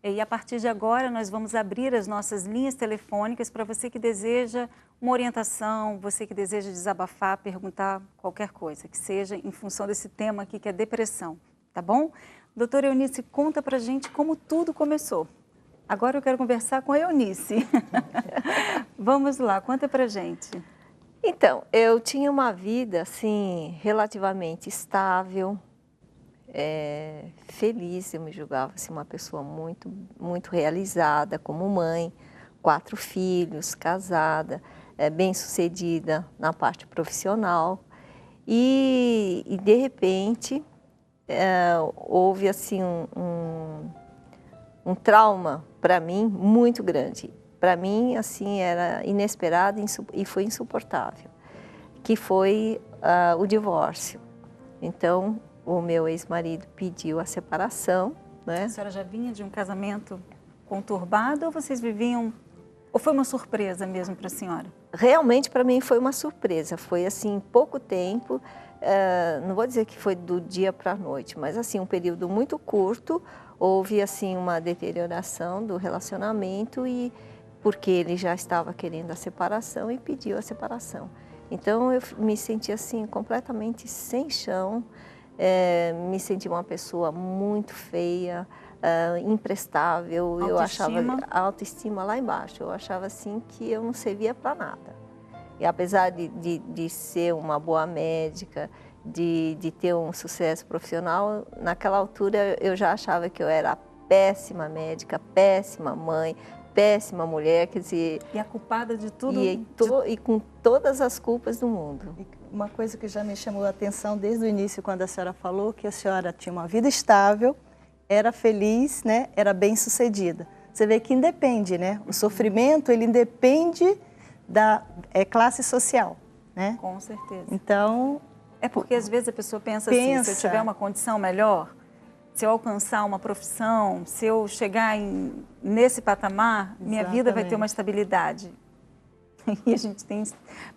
E a partir de agora nós vamos abrir as nossas linhas telefônicas para você que deseja uma orientação, você que deseja desabafar, perguntar qualquer coisa, que seja em função desse tema aqui que é depressão, tá bom? Doutora Eunice, conta pra gente como tudo começou. Agora eu quero conversar com a Eunice. Vamos lá, conta pra gente. Então, eu tinha uma vida, assim, relativamente estável, feliz. Eu me julgava assim, uma pessoa muito realizada como mãe, 4 filhos, casada, bem-sucedida na parte profissional. E de repente, houve assim um trauma para mim muito grande. Para mim, assim, era inesperado e foi insuportável, que foi o divórcio. Então, o meu ex-marido pediu a separação, né? A senhora já vinha de um casamento conturbado ou vocês viviam... Ou foi uma surpresa mesmo para a senhora? Realmente, para mim, foi uma surpresa. Foi, assim, pouco tempo, não vou dizer que foi do dia para a noite, mas, assim, um período muito curto. Houve, assim, uma deterioração do relacionamento porque ele já estava querendo a separação e pediu a separação. Então, eu me senti, assim, completamente sem chão, me senti uma pessoa muito feia, imprestável. Autoestima? Eu achava a autoestima lá embaixo. Eu achava, assim, que eu não servia para nada. E apesar de ser uma boa médica, de ter um sucesso profissional, naquela altura eu já achava que eu era péssima médica, péssima mãe, péssima mulher, quer dizer... E a culpada de tudo? E com todas as culpas do mundo. Uma coisa que já me chamou a atenção desde o início, quando a senhora falou que a senhora tinha uma vida estável, era feliz, né? Era bem-sucedida. Você vê que independe, né? O sofrimento, ele independe da classe social, né? Com certeza. Então... É porque às vezes a pessoa pensa assim, se eu tiver uma condição melhor, se eu alcançar uma profissão, se eu chegar nesse patamar, minha vida vai ter uma estabilidade. E a gente tem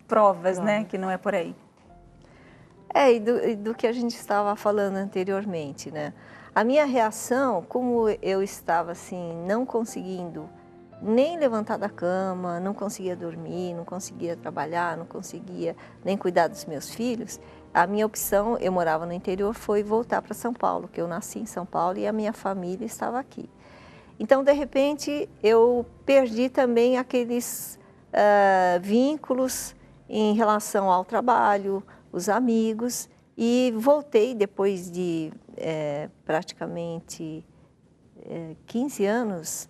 provas, né, que não é por aí. E do que a gente estava falando anteriormente, né? A minha reação, como eu estava assim, não conseguindo nem levantar da cama, não conseguia dormir, não conseguia trabalhar, não conseguia nem cuidar dos meus filhos, a minha opção, eu morava no interior, foi voltar para São Paulo, que eu nasci em São Paulo e a minha família estava aqui. Então, de repente, eu perdi também aqueles vínculos em relação ao trabalho, os amigos, e voltei depois de praticamente 15 anos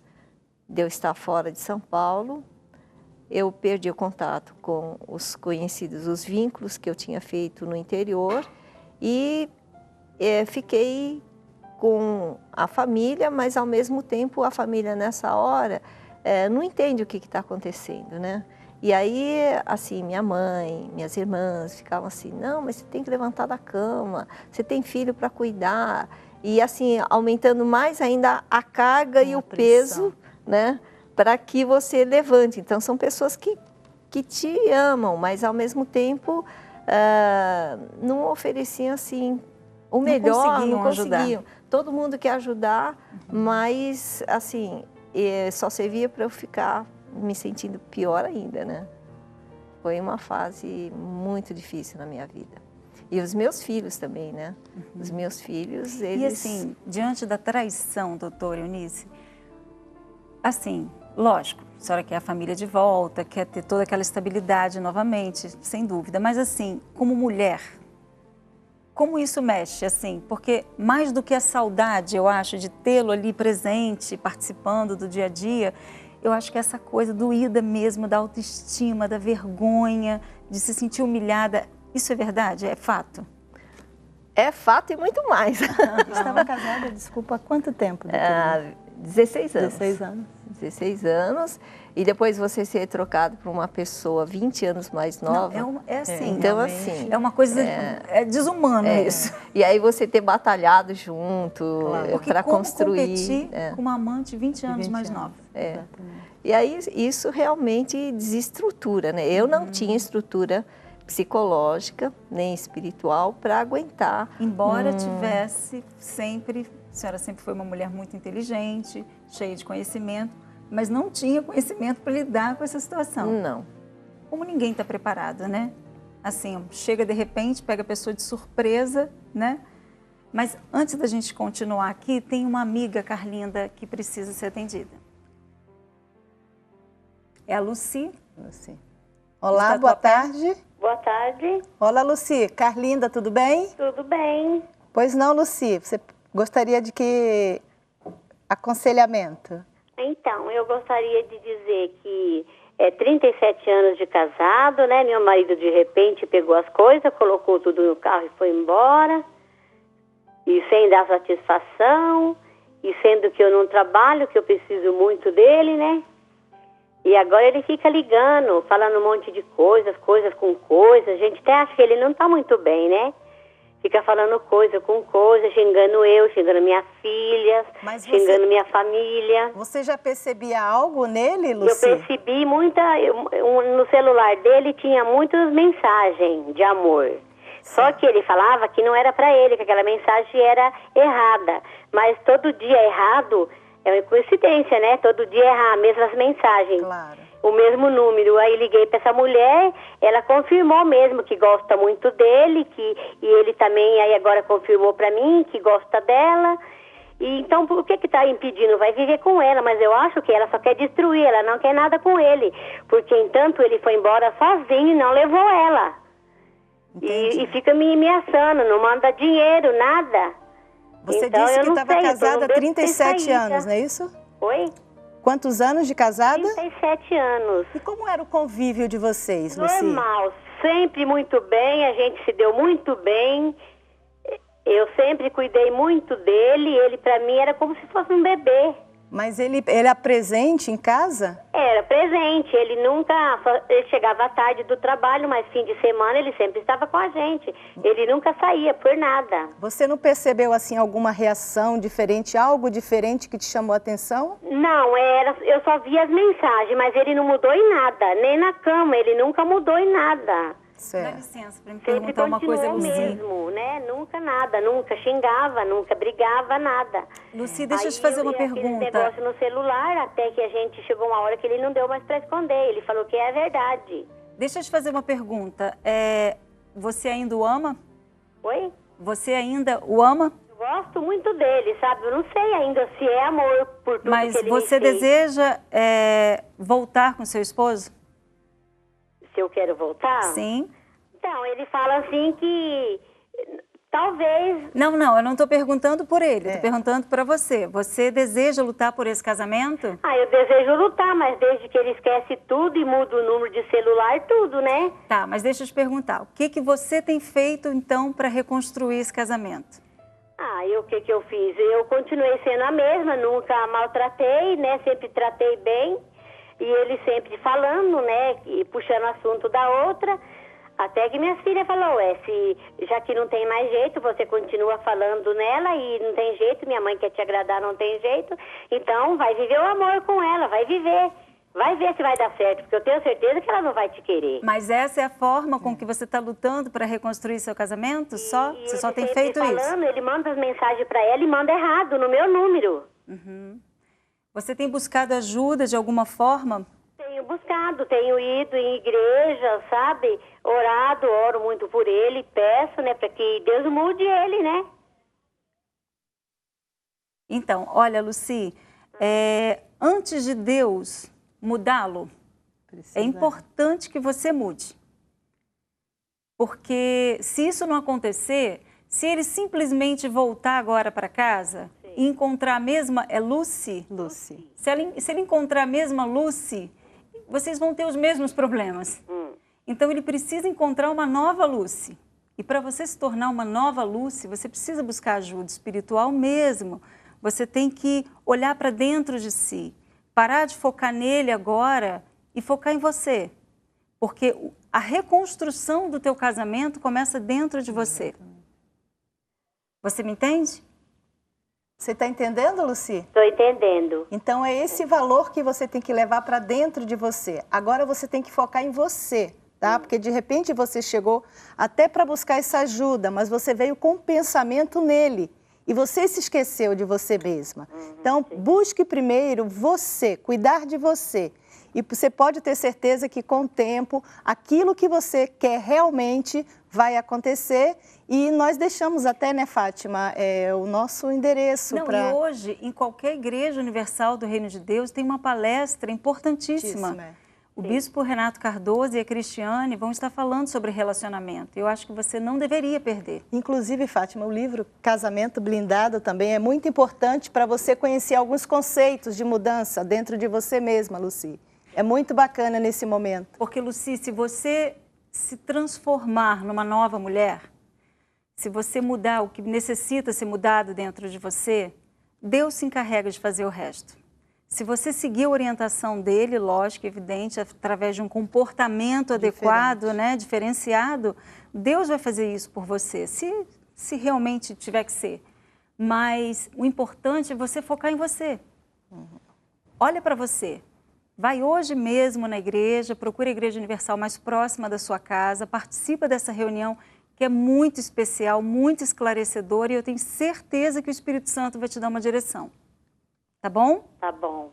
de eu estar fora de São Paulo. Eu perdi o contato com os conhecidos, os vínculos que eu tinha feito no interior e fiquei com a família, mas ao mesmo tempo a família nessa hora não entende o que está acontecendo, né? E aí, assim, minha mãe, minhas irmãs ficavam assim, não, mas você tem que levantar da cama, você tem filho para cuidar. E assim, aumentando mais ainda a carga e o peso, né? Para que você levante. Então, são pessoas que te amam, mas ao mesmo tempo não ofereciam assim o melhor, não conseguiam. Ajudar. Todo mundo quer ajudar, mas assim, só servia para eu ficar me sentindo pior ainda, né? Foi uma fase muito difícil na minha vida. E os meus filhos também, né? Os meus filhos, eles... E assim, diante da traição, doutora Eunice, assim... Lógico, a senhora quer a família de volta, quer ter toda aquela estabilidade novamente, sem dúvida. Mas assim, como mulher, como isso mexe, assim? Porque mais do que a saudade, eu acho, de tê-lo ali presente, participando do dia a dia, eu acho que essa coisa doída mesmo, da autoestima, da vergonha, de se sentir humilhada, isso é verdade? É fato? É fato e muito mais. Estava casada, desculpa, há quanto tempo? 16 anos. 16 anos. 16 anos, e depois você ser trocado por uma pessoa 20 anos mais nova. Não, é assim. Então, assim... É uma coisa desumana isso. E aí você ter batalhado junto para construir... competir com uma amante 20 anos mais nova. E aí isso realmente desestrutura, né? Eu não tinha estrutura psicológica nem espiritual para aguentar. Embora tivesse sempre... A senhora sempre foi uma mulher muito inteligente, cheia de conhecimento, mas não tinha conhecimento para lidar com essa situação. Não. Como ninguém está preparado, né? Assim, chega de repente, pega a pessoa de surpresa, né? Mas antes da gente continuar aqui, tem uma amiga, Carlinda, que precisa ser atendida. É a Lucy. Olá, boa tarde. Boa tarde. Olá, Lucy. Carlinda, tudo bem? Tudo bem. Pois não, Lucy. Você gostaria de que aconselhamento? Então, eu gostaria de dizer que 37 anos de casado, né? Meu marido, de repente, pegou as coisas, colocou tudo no carro e foi embora. E sem dar satisfação. E sendo que eu não trabalho, que eu preciso muito dele, né? E agora ele fica ligando, falando um monte de coisas com coisas. A gente até acha que ele não está muito bem, né? Fica falando coisa com coisa, xingando eu, xingando minhas filhas, xingando minha família. Você já percebia algo nele, Lucy? Eu percebi no celular dele tinha muitas mensagens de amor. Só que ele falava que não era para ele, que aquela mensagem era errada. Mas todo dia errado é uma coincidência, né? Todo dia errar, mesmas mensagens. Claro. O mesmo número. Aí liguei para essa mulher, ela confirmou mesmo que gosta muito dele, e ele também aí agora confirmou para mim que gosta dela. E então, por que está impedindo? Vai viver com ela, mas eu acho que ela só quer destruir, ela não quer nada com ele. Porque, entanto, ele foi embora sozinho e não levou ela. E fica me ameaçando, não manda dinheiro, nada. Você então, disse que estava sei, casada há 37 anos, não é isso? Oi? Quantos anos de casada? 37 anos. E como era o convívio de vocês, Lucy? Normal, sempre muito bem, a gente se deu muito bem. Eu sempre cuidei muito dele, ele para mim era como se fosse um bebê. Mas ele era presente em casa? Era presente, ele chegava à tarde do trabalho, mas fim de semana ele sempre estava com a gente. Ele nunca saía por nada. Você não percebeu assim alguma reação diferente, algo diferente que te chamou a atenção? Não, eu só via as mensagens, mas ele não mudou em nada, nem na cama, ele nunca mudou em nada. Certo. Dá licença para me perguntar uma coisa, Lucy. Mesmo, né? Nunca nada, nunca xingava, nunca brigava, nada. Lucy, deixa eu te fazer uma pergunta. Negócio no celular, até que a gente chegou uma hora que ele não deu mais para esconder, ele falou que é verdade. Deixa eu te fazer uma pergunta. Você ainda o ama? Oi? Você ainda o ama? Eu gosto muito dele, sabe? Eu não sei ainda se é amor por tudo Mas que ele você me fez. deseja voltar com seu esposo? Se eu quero voltar? Sim. Então, ele fala assim que talvez... Não, eu não estou perguntando por ele, estou perguntando para você. Você deseja lutar por esse casamento? Eu desejo lutar, mas desde que ele esquece tudo e muda o número de celular, tudo, né? Tá, mas deixa eu te perguntar, o que você tem feito então para reconstruir esse casamento? E o que eu fiz? Eu continuei sendo a mesma, nunca maltratei, né? Sempre tratei bem. E ele sempre falando, né, e puxando o assunto da outra, até que minha filha falou, já que não tem mais jeito, você continua falando nela e não tem jeito, minha mãe quer te agradar, não tem jeito, então vai viver o amor com ela, vai viver. Vai ver se vai dar certo, porque eu tenho certeza que ela não vai te querer. Mas essa é a forma com que você está lutando para reconstruir seu casamento? Você só tem feito isso? Ele manda as mensagens para ela e manda errado, no meu número. Uhum. Você tem buscado ajuda de alguma forma? Tenho buscado, tenho ido em igreja, sabe? Oro muito por ele, peço, né, para que Deus mude ele, né? Então, olha, Lucy, antes de Deus mudá-lo, é importante que você mude. Porque se isso não acontecer, se ele simplesmente voltar agora para casa e encontrar a mesma... É Lucy? Lucy. Se ele encontrar a mesma Lucy, vocês vão ter os mesmos problemas. Então ele precisa encontrar uma nova Lucy. E para você se tornar uma nova Lucy, você precisa buscar ajuda espiritual mesmo. Você tem que olhar para dentro de si. Parar de focar nele agora e focar em você. Porque a reconstrução do teu casamento começa dentro de você. Você me entende? Você está entendendo, Lucy? Estou entendendo. Então é esse valor que você tem que levar para dentro de você. Agora você tem que focar em você, tá? Porque de repente você chegou até para buscar essa ajuda, mas você veio com um pensamento nele. E você se esqueceu de você mesma. Então, busque primeiro você, cuidar de você. E você pode ter certeza que com o tempo, aquilo que você quer realmente vai acontecer. E nós deixamos até, né, Fátima, o nosso endereço para... E hoje, em qualquer igreja universal do Reino de Deus, tem uma palestra importantíssima. O bispo Renato Cardoso e a Cristiane vão estar falando sobre relacionamento. Eu acho que você não deveria perder. Inclusive, Fátima, o livro Casamento Blindado também é muito importante para você conhecer alguns conceitos de mudança dentro de você mesma, Lucy. É muito bacana nesse momento. Porque, Lucy, se você se transformar numa nova mulher, se você mudar o que necessita ser mudado dentro de você, Deus se encarrega de fazer o resto. Se você seguir a orientação dele, lógico, evidente, através de um comportamento adequado, né, diferenciado, Deus vai fazer isso por você, se realmente tiver que ser. Mas o importante é você focar em você. Olha para você. Vai hoje mesmo na igreja, procura a Igreja Universal mais próxima da sua casa, participa dessa reunião que é muito especial, muito esclarecedora, e eu tenho certeza que o Espírito Santo vai te dar uma direção. Tá bom? Tá bom.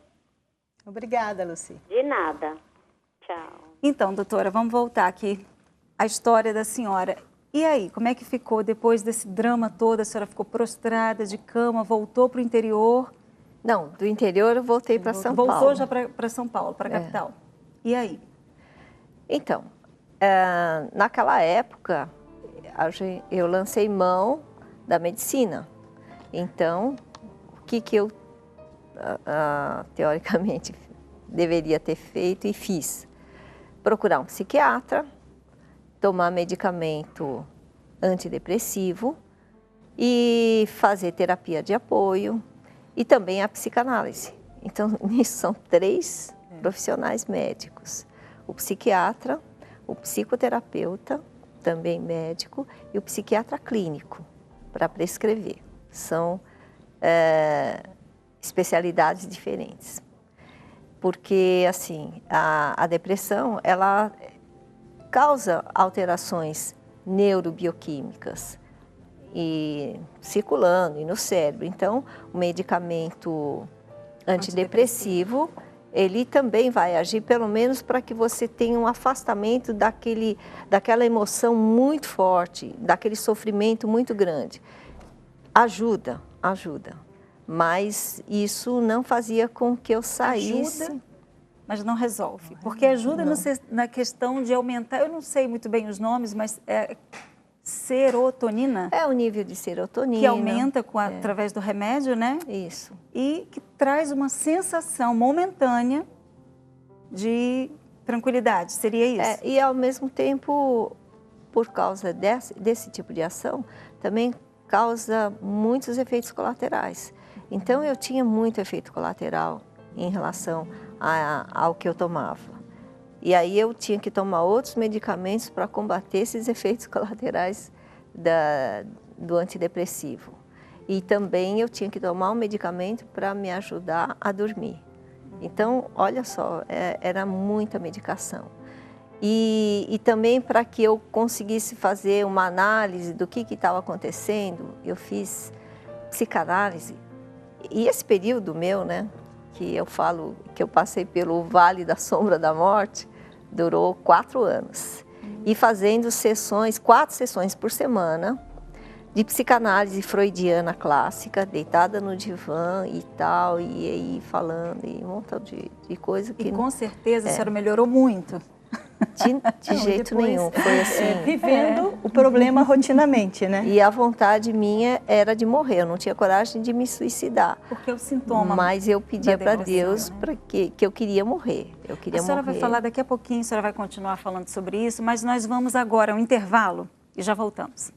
Obrigada, Lucy. De nada. Tchau. Então, doutora, vamos voltar aqui à história da senhora. E aí, como é que ficou depois desse drama todo? A senhora ficou prostrada de cama, voltou para o interior? Não, do interior eu voltei para São Paulo. Voltou já para São Paulo, para a capital. E aí? Então, naquela época, eu lancei mão da medicina. Então, o que eu teoricamente deveria ter feito e fiz? Procurar um psiquiatra, tomar medicamento antidepressivo e fazer terapia de apoio e também a psicanálise. Então, nisso são 3 profissionais médicos. O psiquiatra, o psicoterapeuta, também médico, e o psiquiatra clínico, para prescrever. São especialidades diferentes. Porque, assim, a depressão, ela causa alterações neurobioquímicas e circulando e no cérebro. Então, o medicamento antidepressivo, ele também vai agir, pelo menos para que você tenha um afastamento daquela emoção muito forte, daquele sofrimento muito grande. Ajuda. Mas isso não fazia com que eu saísse. Ajuda, mas não resolve. Porque ajuda na questão de aumentar, eu não sei muito bem os nomes, mas serotonina. É o nível de serotonina. Que aumenta através do remédio, né? Isso. E que traz uma sensação momentânea de tranquilidade, seria isso? E ao mesmo tempo, por causa desse tipo de ação, também causa muitos efeitos colaterais. Então, eu tinha muito efeito colateral em relação ao que eu tomava. E aí eu tinha que tomar outros medicamentos para combater esses efeitos colaterais do antidepressivo. E também eu tinha que tomar um medicamento para me ajudar a dormir. Então, olha só, era muita medicação. E também para que eu conseguisse fazer uma análise do que estava acontecendo, eu fiz psicanálise. E esse período meu, né, que eu falo que eu passei pelo Vale da Sombra da Morte, durou 4 anos. E fazendo 4 sessões por semana de psicanálise freudiana clássica, deitada no divã e tal, e aí falando, e um montão de coisa que... E com certeza a senhora melhorou muito. De jeito nenhum, foi assim... Vivendo o problema rotinamente, né? E a vontade minha era de morrer, eu não tinha coragem de me suicidar. Porque o sintoma... Mas eu pedia para Deus, né, que eu queria morrer, A senhora vai falar daqui a pouquinho, a senhora vai continuar falando sobre isso, mas nós vamos agora ao intervalo e já voltamos.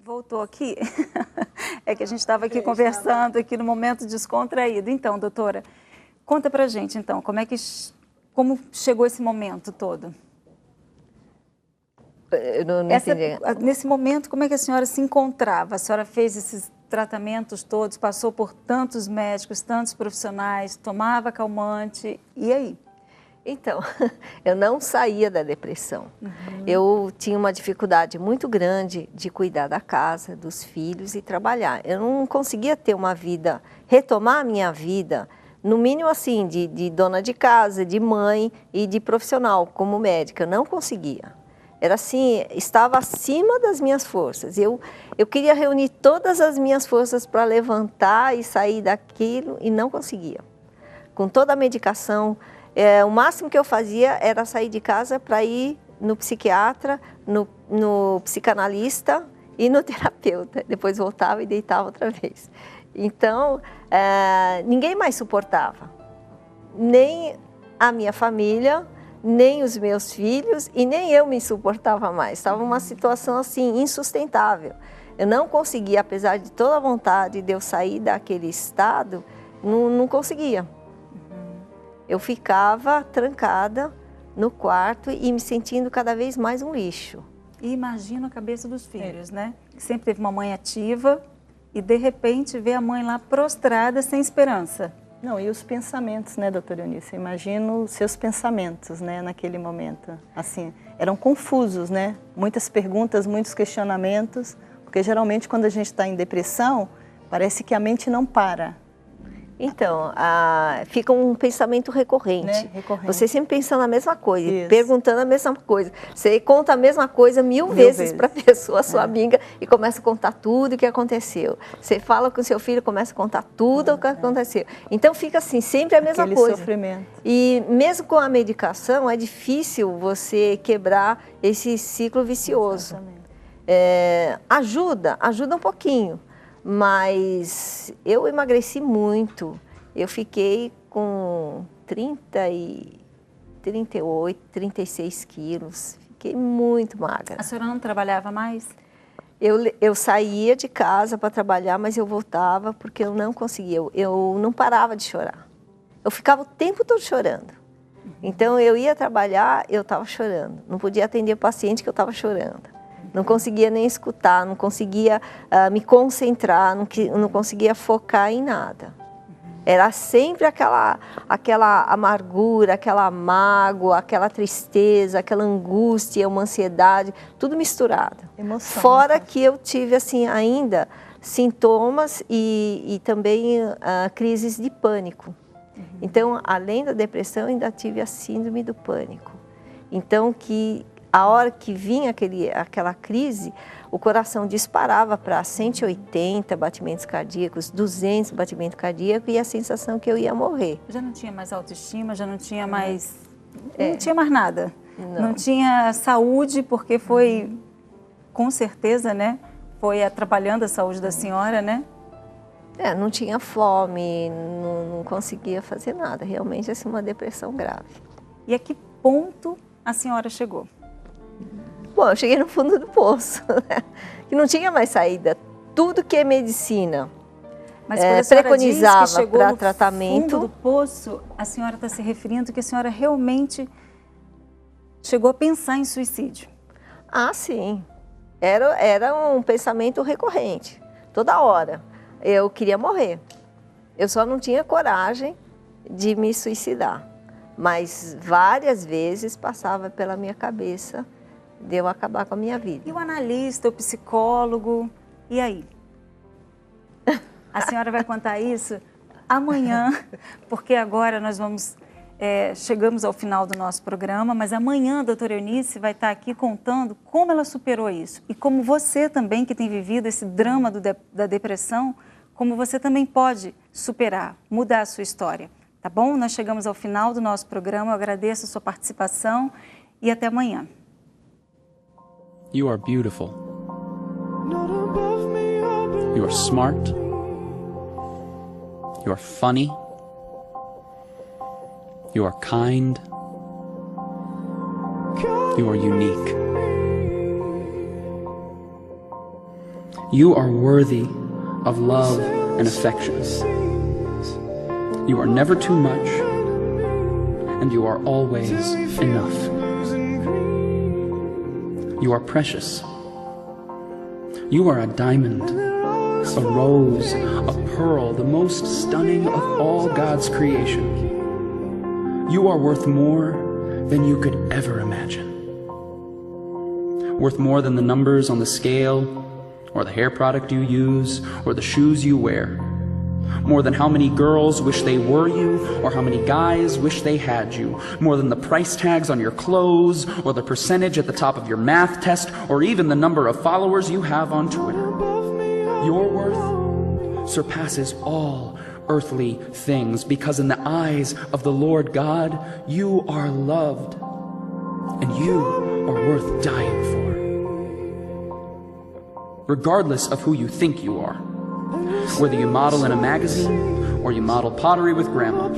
Voltou aqui? É que a gente estava aqui conversando aqui no momento descontraído. Então, doutora, conta pra gente então, como chegou esse momento todo? Eu não entendi. Nesse momento, como é que a senhora se encontrava? A senhora fez esses tratamentos todos, passou por tantos médicos, tantos profissionais, tomava calmante, e aí? Então, eu não saía da depressão. Eu tinha uma dificuldade muito grande de cuidar da casa, dos filhos e trabalhar. Eu não conseguia ter uma vida, retomar a minha vida, no mínimo assim, de dona de casa, de mãe e de profissional, como médica. Eu não conseguia. Era assim, estava acima das minhas forças. Eu queria reunir todas as minhas forças para levantar e sair daquilo e não conseguia. Com toda a medicação, o máximo que eu fazia era sair de casa para ir no psiquiatra, no psicanalista e no terapeuta. Depois voltava e deitava outra vez. Então, ninguém mais suportava. Nem a minha família, nem os meus filhos e nem eu me suportava mais. Estava uma situação assim insustentável. Eu não conseguia, apesar de toda a vontade de eu sair daquele estado, não conseguia. Eu ficava trancada no quarto e me sentindo cada vez mais um lixo. E imagina a cabeça dos filhos, né? Que sempre teve uma mãe ativa e de repente vê a mãe lá prostrada, sem esperança. Não, e os pensamentos, né, doutora Eunice? Eu imagino os seus pensamentos, né, naquele momento. Assim, eram confusos, né? Muitas perguntas, muitos questionamentos, porque geralmente quando a gente está em depressão, parece que a mente não para. Então, fica um pensamento recorrente. Né? Recorrente. Você sempre pensando a mesma coisa, Isso. perguntando a mesma coisa. Você conta a mesma coisa mil vezes para a pessoa, sua amiga, e começa a contar tudo o que aconteceu. Você fala com seu filho, começa a contar tudo o que aconteceu. Então, fica assim, sempre a mesma coisa. Sofrimento. E mesmo com a medicação, é difícil você quebrar esse ciclo vicioso. Ajuda um pouquinho. Mas eu emagreci muito, eu fiquei com 38, 36 quilos, fiquei muito magra. A senhora não trabalhava mais? Eu saía de casa para trabalhar, mas eu voltava porque eu não conseguia, eu não parava de chorar. Eu ficava o tempo todo chorando. Então eu ia trabalhar, eu estava chorando, não podia atender o paciente que eu estava chorando. Não conseguia nem escutar, não conseguia me concentrar, não conseguia focar em nada. Era sempre aquela amargura, aquela mágoa, aquela tristeza, aquela angústia, uma ansiedade, tudo misturado. Emoção, fora que eu tive assim ainda sintomas e também crises de pânico. Então, além da depressão, ainda tive a síndrome do pânico. Então, a hora que vinha aquela crise, o coração disparava para 180 batimentos cardíacos, 200 batimentos cardíacos e a sensação que eu ia morrer. Já não tinha mais autoestima, já não tinha mais... Não tinha mais nada. Não tinha saúde, porque foi, com certeza, né? Foi atrapalhando a saúde da senhora, né? Não tinha fome, não conseguia fazer nada. Realmente, assim, uma depressão grave. E a que ponto a senhora chegou? Bom, eu cheguei no fundo do poço, né? Que não tinha mais saída. Tudo que é medicina preconizava para tratamento. Fundo do poço, a senhora está se referindo que a senhora realmente chegou a pensar em suicídio? Ah, sim. Era um pensamento recorrente, toda hora. Eu queria morrer. Eu só não tinha coragem de me suicidar. Mas várias vezes passava pela minha cabeça de eu acabar com a minha vida. E o analista, o psicólogo, e aí? A senhora vai contar isso amanhã, porque agora nós chegamos ao final do nosso programa, mas amanhã a doutora Eunice vai estar aqui contando como ela superou isso. E como você também, que tem vivido esse drama da depressão, como você também pode superar, mudar a sua história. Tá bom? Nós chegamos ao final do nosso programa, eu agradeço a sua participação e até amanhã. You are beautiful. You are smart. You are funny. You are kind. You are unique. You are worthy of love and affection. You are never too much, and you are always enough. You are precious. You are a diamond A rose, a pearl, the most stunning of all God's creation. You are worth more than you could ever imagine. Worth more than the numbers on the scale, or the hair product you use, or the shoes you wear. More than how many girls wish they were you, or how many guys wish they had you. More than the price tags on your clothes, or the percentage at the top of your math test, or even the number of followers you have on Twitter. Your worth surpasses all earthly things, because in the eyes of the Lord God, you are loved, and you are worth dying for. Regardless of who you think you are, whether you model in a magazine or you model pottery with grandma,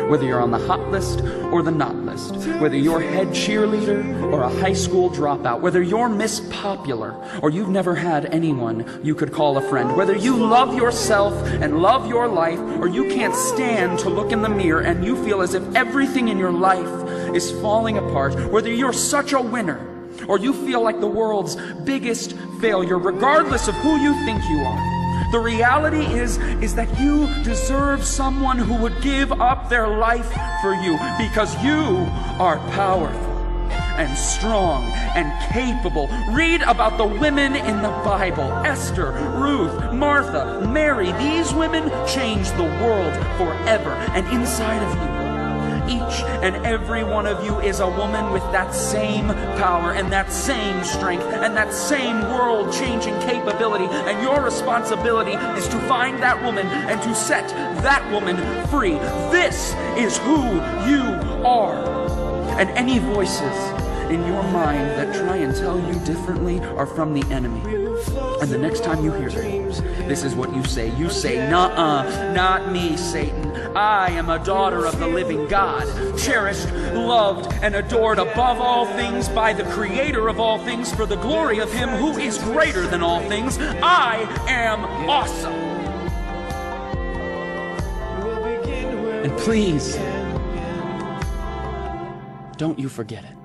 whether you're on the hot list or the not list, whether you're head cheerleader or a high school dropout, whether you're Miss Popular or you've never had anyone you could call a friend, whether you love yourself and love your life, or you can't stand to look in the mirror and you feel as if everything in your life is falling apart, whether you're such a winner or you feel like the world's biggest failure, regardless of who you think you are, the reality is that you deserve someone who would give up their life for you, because you are powerful and strong and capable. Read about the women in the Bible: Esther, Ruth, Martha, Mary. These women changed the world forever. And inside of you, each and every one of you is a woman with that same power and that same strength and that same world-changing capability. And your responsibility is to find that woman and to set that woman free. This is who you are. And any voices in your mind that try and tell you differently are from the enemy. And the next time you hear them, this is what you say. You say, "Nuh-uh, not me, Satan. I am a daughter of the living God, cherished, loved, and adored above all things by the Creator of all things, for the glory of Him who is greater than all things. I am awesome." And please, don't you forget it.